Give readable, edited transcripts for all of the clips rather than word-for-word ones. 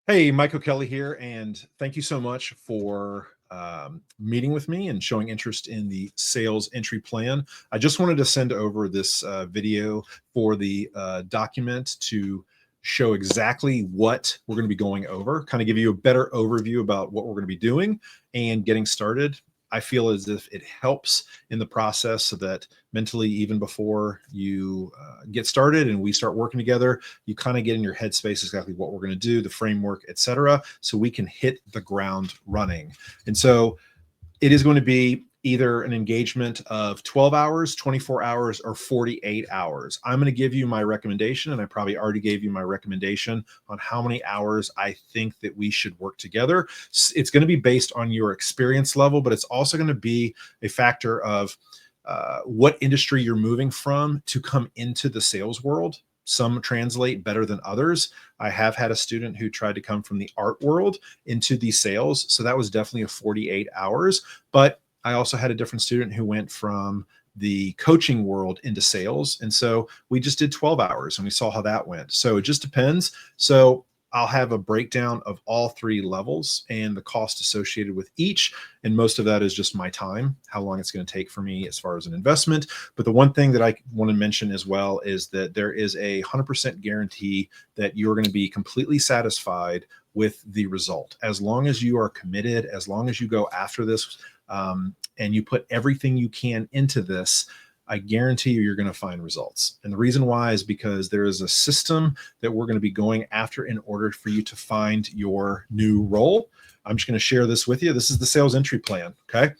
Hey, Michael Kelly here, and thank you so much for meeting with me and showing interest in the sales entry plan. I just wanted to send over this video for the document to show exactly what we're going to be going over, kind of give you a better overview about what we're going to be doing and getting started. I feel as if it helps in the process so that mentally, even before you get started and we start working together, you kind of get in your headspace exactly what we're going to do, the framework, etc., so we can hit the ground running. And so it is going to be either an engagement of 12 hours, 24 hours, or 48 hours. I'm going to give you my recommendation, and I probably already gave you my recommendation on how many hours I think that we should work together. It's going to be based on your experience level, but it's also going to be a factor of what industry you're moving from to come into the sales world. Some translate better than others. I have had a student who tried to come from the art world into the sales. So that was definitely a 48 hours. But I also had a different student who went from the coaching world into sales. And so we just did 12 hours and we saw how that went. So it just depends. So I'll have a breakdown of all three levels and the cost associated with each. And most of that is just my time, how long it's going to take for me as far as an investment. But the one thing that I want to mention as well is that there is a 100% guarantee that you're going to be completely satisfied with the result. As long as you are committed, as long as you go after this and you put everything you can into this, I guarantee you're going to find results. And the reason why is because there is a system that we're going to be going after in order for you to find your new role. I'm just going to share this with you. This is the sales entry plan. Okay.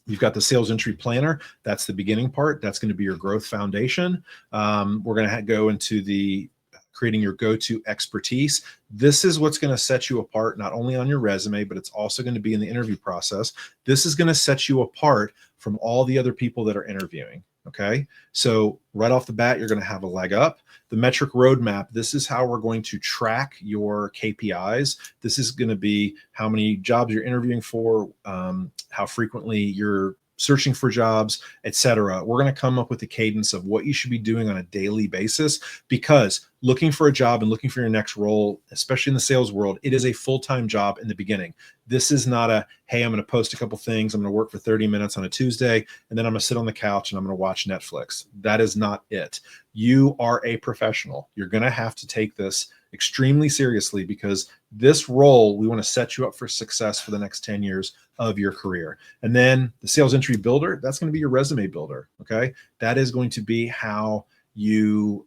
You've got the sales entry planner. That's the beginning part. That's going to be your growth foundation. We're going to go into the creating your go-to expertise. This is what's going to set you apart, not only on your resume, but it's also going to be in the interview process. This is going to set you apart from all the other people that are interviewing. Okay. So right off the bat, you're going to have a leg up. The metric roadmap, this is how we're going to track your KPIs. This is going to be how many jobs you're interviewing for, how frequently you're searching for jobs, etc. We're going to come up with a cadence of what you should be doing on a daily basis, because looking for a job and looking for your next role, especially in the sales world, it is a full-time job in the beginning. This is not a, hey, I'm going to post a couple things, I'm going to work for 30 minutes on a Tuesday, and then I'm going to sit on the couch and I'm going to watch Netflix. That is not it. You are a professional. You're going to have to take this extremely seriously, because this role, we want to set you up for success for the next 10 years of your career. And then the sales entry builder, that's going to be your resume builder. Okay. That is going to be how you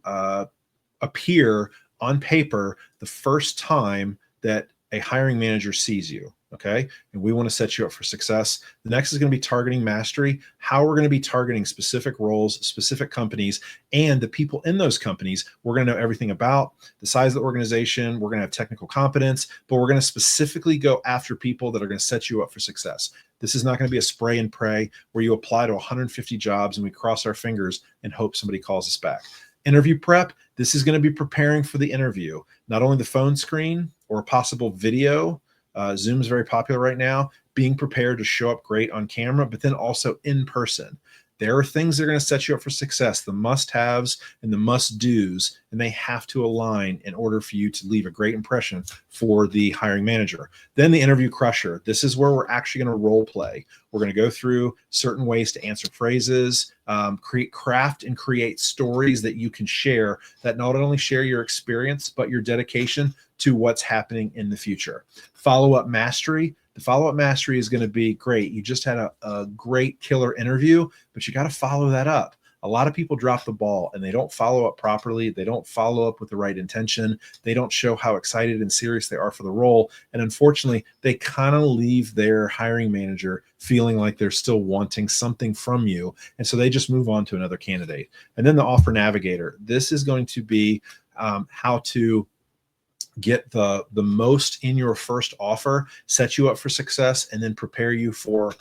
appear on paper the first time that a hiring manager sees you. Okay. And we want to set you up for success. The next is going to be targeting mastery, how we're going to be targeting specific roles, specific companies, and the people in those companies. We're going to know everything about the size of the organization. We're going to have technical competence, but we're going to specifically go after people that are going to set you up for success. This is not going to be a spray and pray where you apply to 150 jobs and we cross our fingers and hope somebody calls us back. Interview prep, this is going to be preparing for the interview, not only the phone screen or a possible video. Zoom is very popular right now, being prepared to show up great on camera, but then also in person. There are things that are going to set you up for success, the must-haves and the must-dos, and they have to align in order for you to leave a great impression for the hiring manager. Then the interview crusher. This is where we're actually going to role play. We're going to go through certain ways to answer phrases, craft and create stories that you can share that not only share your experience, but your dedication to what's happening in the future. Follow-up mastery. The follow-up mastery is going to be great. You just had a great killer interview, but you got to follow that up. A lot of people drop the ball and they don't follow up properly. They don't follow up with the right intention. They don't show how excited and serious they are for the role. And unfortunately, they kind of leave their hiring manager feeling like they're still wanting something from you. And so they just move on to another candidate. And then the offer navigator. This is going to be how to get the most in your first offer, set you up for success, and then prepare you for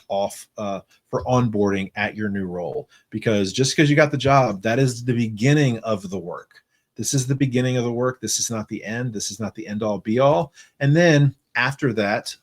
onboarding at your new role. Because just because you got the job, that is the beginning of the work. This is the beginning of the work. This is not the end. This is not the end all be all. And then after that,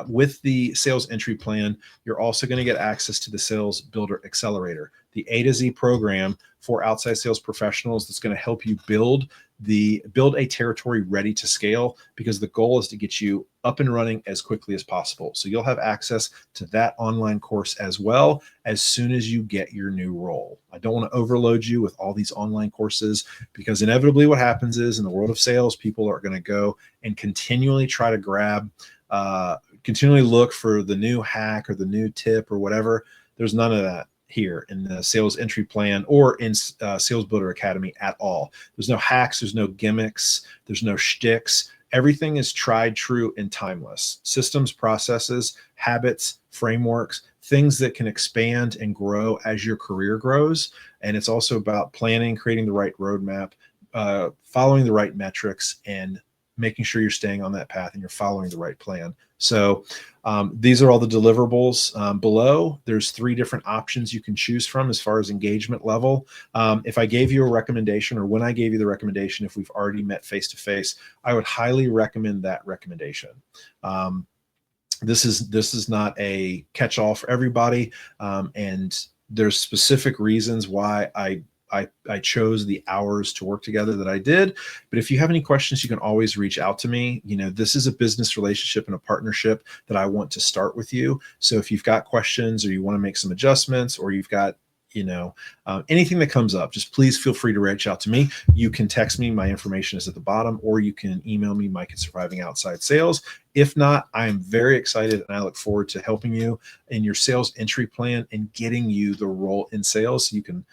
with the sales entry plan, you're also going to get access to the Sales Builder Accelerator, the A to Z program for outside sales professionals that's going to help you build build a territory ready to scale, because the goal is to get you up and running as quickly as possible. So you'll have access to that online course as well as soon as you get your new role. I don't want to overload you with all these online courses, because inevitably what happens is, in the world of sales, people are going to go and continually try to grab, continually look for the new hack or the new tip or whatever. There's none of that here in the Sales Entry Plan or in Sales Builder Academy at all. There's no hacks, there's no gimmicks, there's no shticks. Everything is tried, true, and timeless. Systems, processes, habits, frameworks, things that can expand and grow as your career grows. And it's also about planning, creating the right roadmap, following the right metrics, and making sure you're staying on that path and you're following the right plan. So these are all the deliverables below. There's 3 different options you can choose from as far as engagement level. If I gave you a recommendation, or when I gave you the recommendation, if we've already met face-to-face, I would highly recommend that recommendation. This is not a catch-all for everybody, and there's specific reasons why I chose the hours to work together that I did. But if you have any questions, you can always reach out to me. You know, this is a business relationship and a partnership that I want to start with you. So if you've got questions, or you want to make some adjustments, or you've got, anything that comes up, just please feel free to reach out to me. You can text me. My information is at the bottom, or you can email me, Mike at Surviving Outside Sales. If not, I am very excited, and I look forward to helping you in your sales entry plan and getting you the role in sales so you can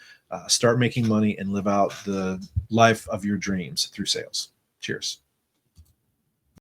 start making money and live out the life of your dreams through sales. Cheers.